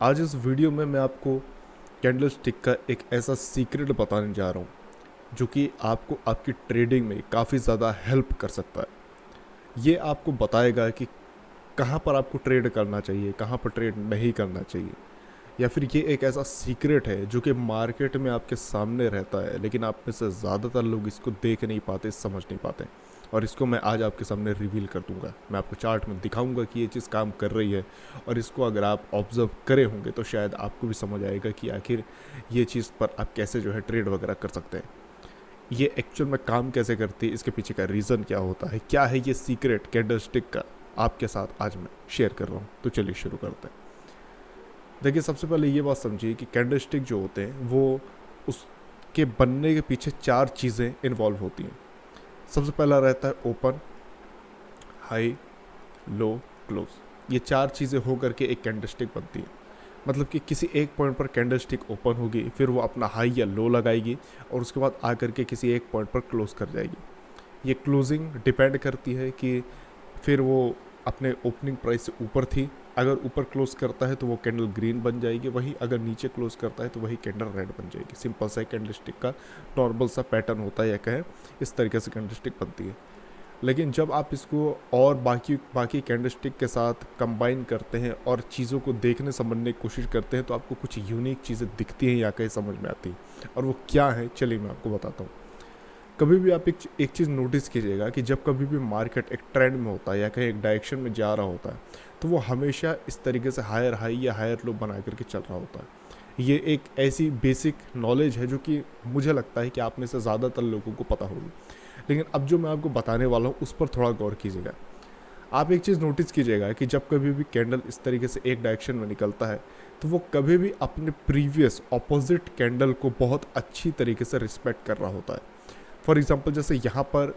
आज इस वीडियो में मैं आपको कैंडल स्टिक का एक ऐसा सीक्रेट बताने जा रहा हूँ जो कि आपको आपकी ट्रेडिंग में काफ़ी ज़्यादा हेल्प कर सकता है। ये आपको बताएगा कि कहाँ पर आपको ट्रेड करना चाहिए, कहाँ पर ट्रेड नहीं करना चाहिए, या फिर ये एक ऐसा सीक्रेट है जो कि मार्केट में आपके सामने रहता है लेकिन आप में से ज़्यादातर लोग इसको देख नहीं पाते, समझ नहीं पाते। और इसको मैं आज आपके सामने रिवील कर दूंगा। मैं आपको चार्ट में दिखाऊंगा कि ये चीज़ काम कर रही है, और इसको अगर आप ऑब्ज़र्व करे होंगे तो शायद आपको भी समझ आएगा कि आखिर ये चीज़ पर आप कैसे जो है ट्रेड वगैरह कर सकते हैं। ये एक्चुअल में काम कैसे करती है, इसके पीछे का रीज़न क्या होता है, क्या है ये सीक्रेट कैंडल स्टिक का, आपके साथ आज मैं शेयर कर रहा हूँ। तो चलिए शुरू करते हैं। देखिए, सबसे पहले ये बात समझिए कि कैंडल स्टिक जो होते हैं वो उसके बनने के पीछे 4 चीज़ें इन्वॉल्व होती हैं। सबसे पहला रहता है ओपन, हाई, लो, क्लोज। ये 4 चीज़ें हो करके एक कैंडल स्टिक बनती है। मतलब कि किसी एक पॉइंट पर कैंडल स्टिक ओपन होगी, फिर वो अपना हाई या लो लगाएगी और उसके बाद आकर के किसी एक पॉइंट पर क्लोज कर जाएगी। ये क्लोजिंग डिपेंड करती है कि फिर वो अपने ओपनिंग प्राइस से ऊपर थी, अगर ऊपर क्लोज करता है तो वो कैंडल ग्रीन बन जाएगी, वहीं अगर नीचे क्लोज करता है तो वही कैंडल रेड बन जाएगी। सिंपल सा कैंडल स्टिक का नॉर्मल सा पैटर्न होता है, या कहें इस तरीके से कैंडल स्टिक बनती है। लेकिन जब आप इसको और बाकी कैंडल स्टिक के साथ कंबाइन करते हैं और चीज़ों को देखने समझने की कोशिश करते हैं तो आपको कुछ यूनिक चीज़ें दिखती हैं या कहीं समझ में आती हैं। और वो क्या है, चलिए मैं आपको बताता हूँ। कभी भी आप एक चीज़ नोटिस कीजिएगा कि जब कभी भी मार्केट एक ट्रेंड में होता है या कहीं एक डायरेक्शन में जा रहा होता है तो वो हमेशा इस तरीके से हायर हाई या हायर लो बना करके चल रहा होता है। ये एक ऐसी बेसिक नॉलेज है जो कि मुझे लगता है कि आप में से ज़्यादातर लोगों को पता होगी। लेकिन अब जो मैं आपको बताने वाला हूँ उस पर थोड़ा गौर कीजिएगा। आप एक चीज़ नोटिस कीजिएगा कि जब कभी भी कैंडल इस तरीके से एक डायरेक्शन में निकलता है तो वो कभी भी अपने प्रीवियस ऑपोजिट कैंडल को बहुत अच्छी तरीके से रिस्पेक्ट कर रहा होता है। फॉर एग्जांपल, जैसे यहाँ पर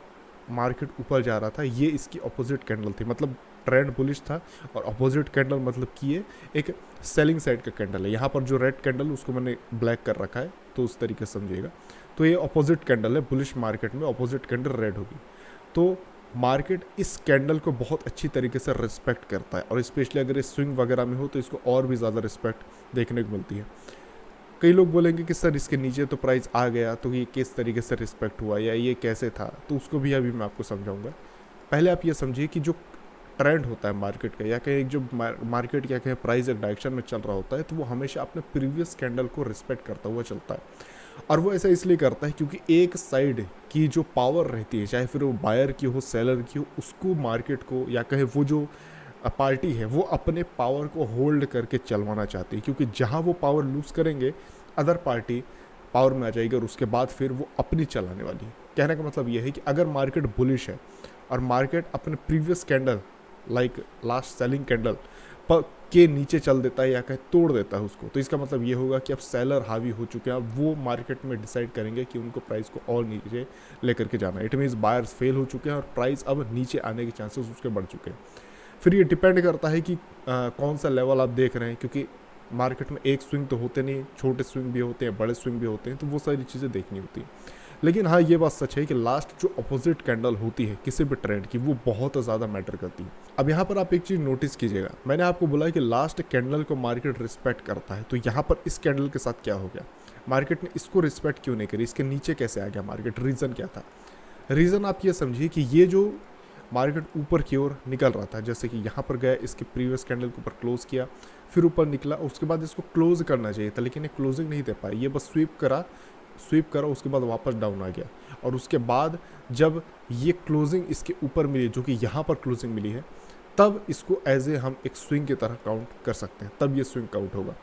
मार्केट ऊपर जा रहा था, ये इसकी अपोजिट कैंडल थी, मतलब ट्रेंड बुलिश था, और अपोजिट कैंडल मतलब कि ये एक सेलिंग साइड का कैंडल है। यहाँ पर जो रेड कैंडल उसको मैंने ब्लैक कर रखा है तो उस तरीके से समझिएगा। तो ये अपोजिट कैंडल है, बुलिश मार्केट में अपोजिट कैंडल रेड होगी। तो मार्केट इस कैंडल को बहुत अच्छी तरीके से रिस्पेक्ट करता है, और स्पेशली अगर ये स्विंग वगैरह में हो तो इसको और भी ज़्यादा रिस्पेक्ट देखने को मिलती है। कई लोग बोलेंगे कि सर इसके नीचे तो प्राइस आ गया तो ये किस तरीके से रिस्पेक्ट हुआ या ये कैसे था, तो उसको भी अभी मैं आपको समझाऊंगा। पहले आप ये समझिए कि जो ट्रेंड होता है मार्केट का, या कहीं जो मार्केट या कहीं प्राइस एक डायरेक्शन में चल रहा होता है तो वो हमेशा अपने प्रीवियस कैंडल को रिस्पेक्ट करता हुआ चलता है। और वो ऐसा इसलिए करता है क्योंकि एक साइड की जो पावर रहती है, चाहे फिर वो बायर की हो सेलर की हो, उसको मार्केट को या कहे वो जो पार्टी है वो अपने पावर को होल्ड करके चलवाना चाहती है, क्योंकि जहाँ वो पावर लूज़ करेंगे अदर पार्टी पावर में आ जाएगी और उसके बाद फिर वो अपनी चलाने वाली है। कहने का मतलब ये है कि अगर मार्केट बुलिश है और मार्केट अपने previous candle like last selling candle पर के नीचे चल देता है या कहीं तोड़ देता है उसको, तो इसका मतलब ये होगा कि अब सेलर हावी हो चुके हैं। अब वो मार्केट में डिसाइड करेंगे कि उनको प्राइस को और नीचे लेकर के जाना है। इट मीन्स बायर्स फेल हो चुके हैं और प्राइस अब नीचे आने के चांसेस उसके बढ़ चुके हैं। फिर ये डिपेंड करता है कि कौन सा लेवल आप देख रहे हैं, क्योंकि मार्केट में एक स्विंग तो होते नहीं, छोटे स्विंग भी होते हैं, बड़े स्विंग भी होते हैं, तो वो सारी चीज़ें देखनी होती हैं। लेकिन हाँ, ये बात सच है कि लास्ट जो अपोजिट कैंडल होती है किसी भी ट्रेंड की, वो बहुत ज़्यादा मैटर करती है। अब यहाँ पर आप एक चीज़ नोटिस कीजिएगा, मैंने आपको बोला कि लास्ट कैंडल को मार्केट रिस्पेक्ट करता है, तो यहाँ पर इस कैंडल के साथ क्या हो गया, मार्केट ने इसको रिस्पेक्ट क्यों नहीं करी, इसके नीचे कैसे आ गया मार्केट, रीज़न क्या था। रीज़न आप ये समझिए कि ये जो मार्केट ऊपर की ओर निकल रहा था, जैसे कि यहाँ पर गया, इसके प्रीवियस कैंडल के ऊपर क्लोज किया, फिर ऊपर निकला, उसके बाद इसको क्लोज करना चाहिए था लेकिन ये क्लोजिंग नहीं दे पाया, ये बस स्वीप करा, उसके बाद वापस डाउन आ गया। और उसके बाद जब ये क्लोजिंग इसके ऊपर मिली, जो कि यहाँ पर क्लोजिंग मिली है, तब इसको एज ए हम एक स्विंग की तरह काउंट कर सकते हैं, तब ये स्विंग काउंट होगा।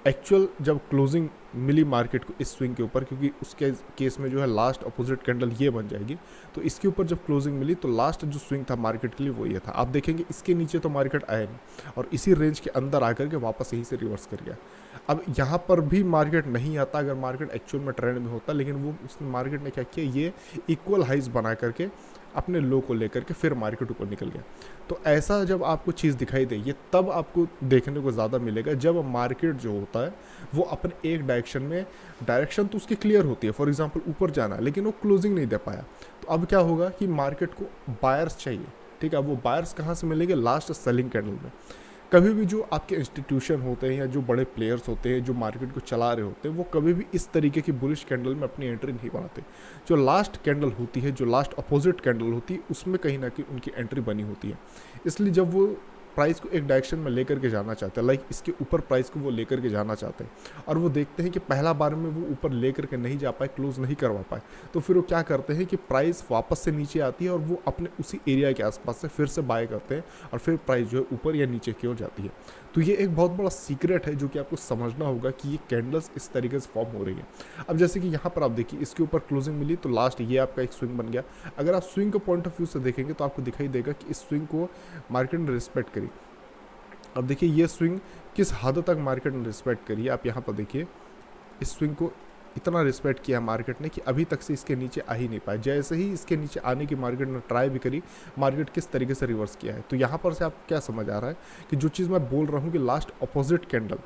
एक्चुअल जब क्लोजिंग मिली मार्केट को इस स्विंग के ऊपर, क्योंकि उसके केस में जो है लास्ट अपोजिट कैंडल ये बन जाएगी, तो इसके ऊपर जब क्लोजिंग मिली तो लास्ट जो स्विंग था मार्केट के लिए वो ये था। आप देखेंगे इसके नीचे तो मार्केट आया नहीं और इसी रेंज के अंदर आकर के वापस यहीं से रिवर्स कर गया। अब यहाँ पर भी मार्केट नहीं आता अगर मार्केट एक्चुअल में ट्रेंड में होता, लेकिन वो उस मार्केट ने क्या किया, ये इक्वल हाइज बना करके अपने लो को लेकर के फिर मार्केट ऊपर निकल गया। तो ऐसा जब आपको चीज़ दिखाई दे, ये तब आपको देखने को ज़्यादा मिलेगा जब मार्केट जो होता है वो अपने एक डायरेक्शन में, डायरेक्शन तो उसकी क्लियर होती है, फॉर एग्जांपल ऊपर जाना है, लेकिन वो क्लोजिंग नहीं दे पाया। तो अब क्या होगा कि मार्केट को बायर्स चाहिए, ठीक है। वो बायर्स कहाँ से मिलेंगे, लास्ट सेलिंग कैंडल में। कभी भी जो आपके इंस्टीट्यूशन होते हैं या जो बड़े प्लेयर्स होते हैं जो मार्केट को चला रहे होते हैं, वो कभी भी इस तरीके की बुलिश कैंडल में अपनी एंट्री नहीं बनाते। जो लास्ट कैंडल होती है, जो लास्ट अपोजिट कैंडल होती है, उसमें कहीं ना कहीं उनकी एंट्री बनी होती है। इसलिए जब वो प्राइस को एक डायरेक्शन में लेकर के जाना चाहते हैं, लाइक इसके ऊपर प्राइस को वो लेकर के जाना चाहते हैं, और वो देखते हैं कि पहला बार में वो ऊपर लेकर के नहीं जा पाए, क्लोज नहीं करवा पाए, तो फिर वो क्या करते हैं कि प्राइस वापस से नीचे आती है और वो अपने उसी एरिया के आसपास से फिर से बाय करते हैं, और फिर प्राइस जो है ऊपर या नीचे की ओर जाती है। तो ये एक बहुत बड़ा सीक्रेट है जो कि आपको समझना होगा कि ये कैंडल्स इस तरीके से फॉर्म हो रही है। अब जैसे कि यहाँ पर आप देखिए, इसके ऊपर क्लोजिंग मिली तो लास्ट ये आपका एक स्विंग बन गया। अगर आप स्विंग के पॉइंट ऑफ व्यू से देखेंगे तो आपको दिखाई देगा कि इस स्विंग को मार्केट ने रिस्पेक्ट करी। अब देखिए ये स्विंग किस हद तक मार्केट ने रिस्पेक्ट करी है। आप यहाँ पर देखिए, इस स्विंग को इतना रिस्पेक्ट किया मार्केट ने कि अभी तक से इसके नीचे आ ही नहीं पाए। जैसे ही इसके नीचे आने की मार्केट ने ट्राई भी करी, मार्केट किस तरीके से रिवर्स किया है। तो यहाँ पर से आपको क्या समझ आ रहा है कि जो चीज़ मैं बोल रहा हूँ कि लास्ट अपोजिट कैंडल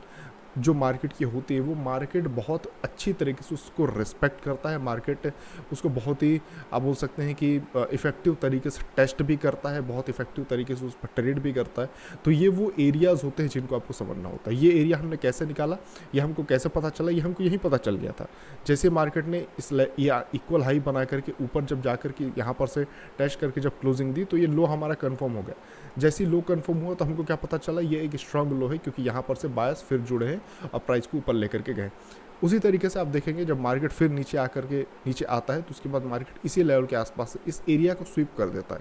जो मार्केट की होती है, वो मार्केट बहुत अच्छी तरीके से उसको रिस्पेक्ट करता है। मार्केट उसको बहुत ही, आप बोल सकते हैं कि इफ़ेक्टिव तरीके से टेस्ट भी करता है, बहुत इफेक्टिव तरीके से उस पर ट्रेड भी करता है। तो ये वो एरियाज़ होते हैं जिनको आपको समझना होता है। ये एरिया हमने कैसे निकाला, ये हमको कैसे पता चला, ये हमको यही पता चल गया था। जैसे मार्केट ने इस या इक्वल हाई बना करके ऊपर जब जा कर के यहाँ पर से टेस्ट करके जब क्लोजिंग दी, तो ये लो हमारा कन्फर्म हो गया। जैसे ही लो कन्फर्म हुआ तो हमको क्या पता चला, ये एक स्ट्रांग लो है, क्योंकि यहाँ पर से बायस फिर जुड़े हैं और प्राइस को ऊपर लेकर के गए। उसी तरीके से आप देखेंगे जब मार्केट फिर नीचे आकर के नीचे आता है, तो उसके बाद मार्केट इसी लेवल के आसपास से इस एरिया को स्वीप कर देता है,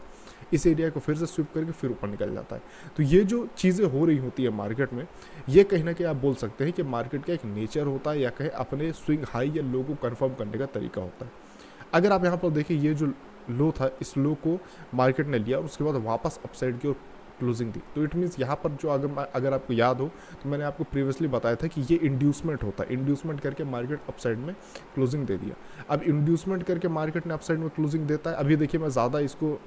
इस एरिया को फिर से स्वीप करके फिर ऊपर निकल जाता है। तो ये जो चीज़ें हो रही होती है मार्केट में, ये कहीं ना कहीं आप बोल सकते हैं कि मार्केट का एक नेचर होता है, या कहीं अपने स्विंग हाई या लो को कन्फर्म करने का तरीका होता है। अगर आप यहाँ पर देखिए, ये जो लो था, इस लो को मार्केट ने लिया और उसके बाद वापस अपसाइड की ओर क्लोजिंग दी। तो इट मीन्स यहाँ पर जो अगर आपको याद हो तो मैंने आपको प्रीवियसली बताया था कि ये इंड्यूसमेंट होता है। इंड्यूसमेंट करके मार्केट अपसाइड में क्लोजिंग दे दिया। अब इंड्यूसमेंट करके मार्केट ने अपसाइड में क्लोजिंग देता है। अभी देखिए, मैं ज़्यादा इसको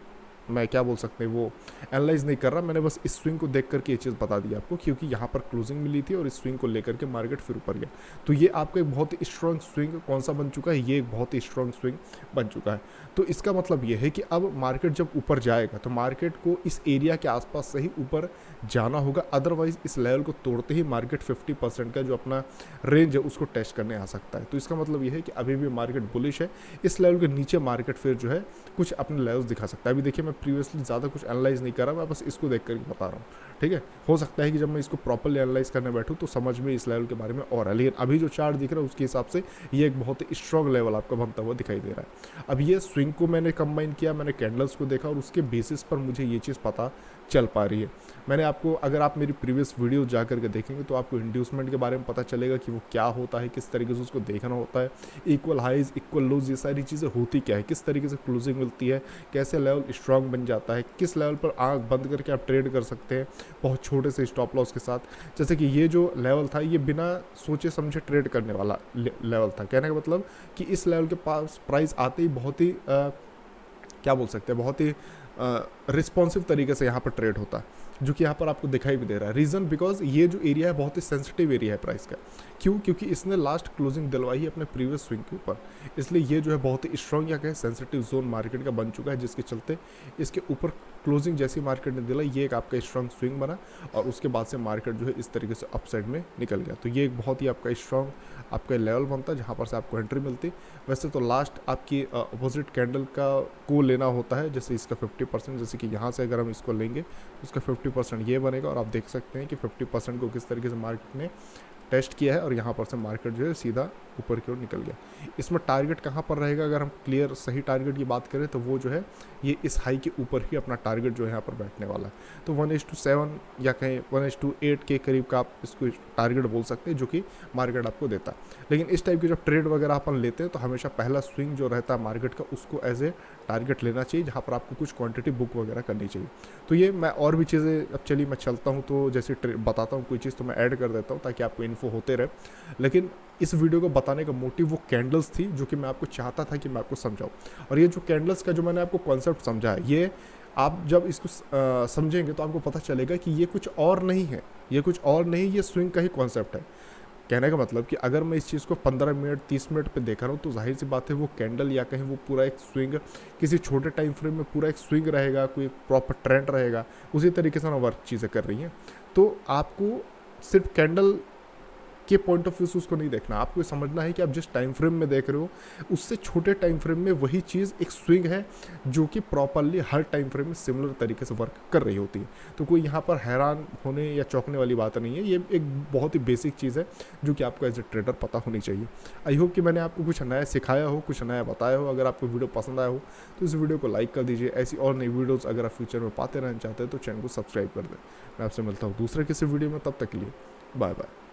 मैं क्या बोल सकते हैं वो एनालाइज नहीं कर रहा, मैंने बस इस स्विंग को देख करके ये चीज़ बता दी आपको, क्योंकि यहाँ पर क्लोजिंग मिली थी और इस स्विंग को लेकर के मार्केट फिर ऊपर गया। तो ये आपका एक बहुत ही स्ट्रॉन्ग स्विंग कौन सा बन चुका है, ये एक बहुत ही स्ट्रॉन्ग स्विंग बन चुका है। तो इसका मतलब ये है कि अब मार्केट जब ऊपर जाएगा तो मार्केट को इस एरिया के आसपास से ही ऊपर जाना होगा, अदरवाइज इस लेवल को तोड़ते ही मार्केट 50% का जो अपना रेंज है उसको टेस्ट करने आ सकता है। तो इसका मतलब ये है कि अभी भी मार्केट बुलिश है। इस लेवल के नीचे मार्केट फिर जो है कुछ अपने लेवल्स दिखा सकता है। अभी देखिए, मैं प्रीवियसली ज़्यादा कुछ एनालाइज नहीं कर रहा, मैं बस इसको देख करके बता रहा हूँ, ठीक है। हो सकता है कि जब मैं इसको प्रॉपरली एनालाइज करने बैठूँ तो समझ में इस लेवल के बारे में और है, लेकिन अभी जो चार्ट दिख रहा है उसके हिसाब से ये एक बहुत ही स्ट्रॉन्ग लेवल आपका बनता हुआ दिखाई दे रहा है। अब ये स्विंग को मैंने कंबाइन किया, मैंने कैंडल्स को देखा और उसके बेसिस पर मुझे ये चीज़ पता चल पा रही है। मैंने आपको, अगर आप मेरी प्रीवियस वीडियो जा करके देखेंगे तो आपको इंड्यूसमेंट के बारे में पता चलेगा कि वो क्या होता है, किस तरीके से उसको देखना होता है, इक्वल हाइज इक्वल लोज, ये सारी चीज़ें होती क्या है, किस तरीके से क्लोजिंग मिलती है, कैसे लेवल स्ट्रांग बन जाता है, किस लेवल पर आंख बंद करके आप ट्रेड कर सकते हैं बहुत छोटे से स्टॉप लॉस के साथ। जैसे कि ये जो लेवल था, ये बिना सोचे समझे ट्रेड करने वाला लेवल था। कहने का मतलब कि इस लेवल के पास प्राइस आते ही बहुत ही क्या बोल सकते हैं, बहुत ही रिस्पॉन्सिव तरीके से यहाँ पर ट्रेड होता है, जो कि यहाँ पर आपको दिखाई भी दे रहा है। रीज़न बिकॉज ये जो एरिया है बहुत ही सेंसिटिव एरिया है प्राइस का। क्यों? क्योंकि इसने लास्ट क्लोजिंग दिलवाई है अपने प्रीवियस स्विंग के ऊपर, इसलिए ये जो है बहुत ही स्ट्रॉन्ग या कहें सेंसिटिव जोन मार्केट का बन चुका है, जिसके चलते इसके ऊपर क्लोजिंग जैसी मार्केट ने दिलाई, ये एक आपका स्ट्रॉन्ग स्विंग बना और उसके बाद से मार्केट जो है इस तरीके से अपसाइड में निकल गया। तो ये एक बहुत ही आपका स्ट्रॉन्ग आपका लेवल बनता है जहाँ पर से आपको एंट्री मिलती। वैसे तो लास्ट आपकी अपोजिट कैंडल का को लेना होता है, जैसे इसका 50%, जैसे कि यहाँ से अगर हम इसको लेंगे तो उसका 50% ये बनेगा, और आप देख सकते हैं कि 50% को किस तरीके से मार्केट ने टेस्ट किया है और यहाँ पर से मार्केट जो है सीधा ऊपर की ओर निकल गया। इसमें टारगेट कहाँ पर रहेगा, अगर हम क्लियर सही टारगेट की बात करें तो वो जो है ये इस हाई के ऊपर ही अपना टारगेट जो है यहाँ पर बैठने वाला है। तो 1:7 या कहें 1:8 के करीब का आप इसको टारगेट बोल सकते हैं, जो कि मार्केट आपको देता है। लेकिन इस टाइप के जब ट्रेड वगैरह अपन लेते हैं तो हमेशा पहला स्विंग जो रहता है मार्केट का, उसको एज ए टारगेट लेना चाहिए, जहाँ पर आपको कुछ क्वांटिटी बुक वगैरह करनी चाहिए। तो ये मैं और भी चीज़ें, अब चलिए मैं चलता हूँ तो जैसे बताता हूँ कोई चीज़ तो मैं ऐड कर देता हूँ ताकि आपको इन्फो होते रहे। लेकिन इस वीडियो को बताने का मोटिव वो कैंडल्स थी जो कि मैं आपको चाहता था कि मैं आपको समझाऊँ। और ये जो कैंडल्स का जो मैंने आपको कॉन्सेप्ट समझा है, ये आप जब इसको समझेंगे तो आपको पता चलेगा कि ये कुछ और नहीं है, ये कुछ और नहीं, ये स्विंग का ही कॉन्सेप्ट है। कहने का मतलब कि अगर मैं इस चीज़ को 15 मिनट 30 मिनट पे देख रहा हूँ तो जाहिर सी बात है वो कैंडल या कहीं वो पूरा एक स्विंग, किसी छोटे टाइम फ्रेम में पूरा एक स्विंग रहेगा, कोई प्रॉपर ट्रेंड रहेगा, उसी तरीके से ना वर्क चीज़ें कर रही हैं। तो आपको सिर्फ कैंडल के पॉइंट ऑफ व्यू से उसको नहीं देखना, आपको समझना है कि आप जिस टाइम फ्रेम में देख रहे हो उससे छोटे टाइम फ्रेम में वही चीज़ एक स्विंग है जो कि प्रॉपरली हर टाइम फ्रेम में सिमिलर तरीके से वर्क कर रही होती है। तो कोई यहाँ पर हैरान होने या चौंकने वाली बात नहीं है, ये एक बहुत ही बेसिक चीज़ है जो कि आपको एज ए ट्रेडर पता होनी चाहिए। आई होप कि मैंने आपको कुछ नया सिखाया हो, कुछ नया बताया हो। अगर आपको वीडियो पसंद आया हो तो इस वीडियो को लाइक कर दीजिए। ऐसी और नई वीडियोज़ अगर आप फ्यूचर में पाते रहना चाहते हैं तो चैनल को सब्सक्राइब कर दें। मैं आपसे मिलता हूँ दूसरे किसी वीडियो में, तब तक के लिए बाय बाय।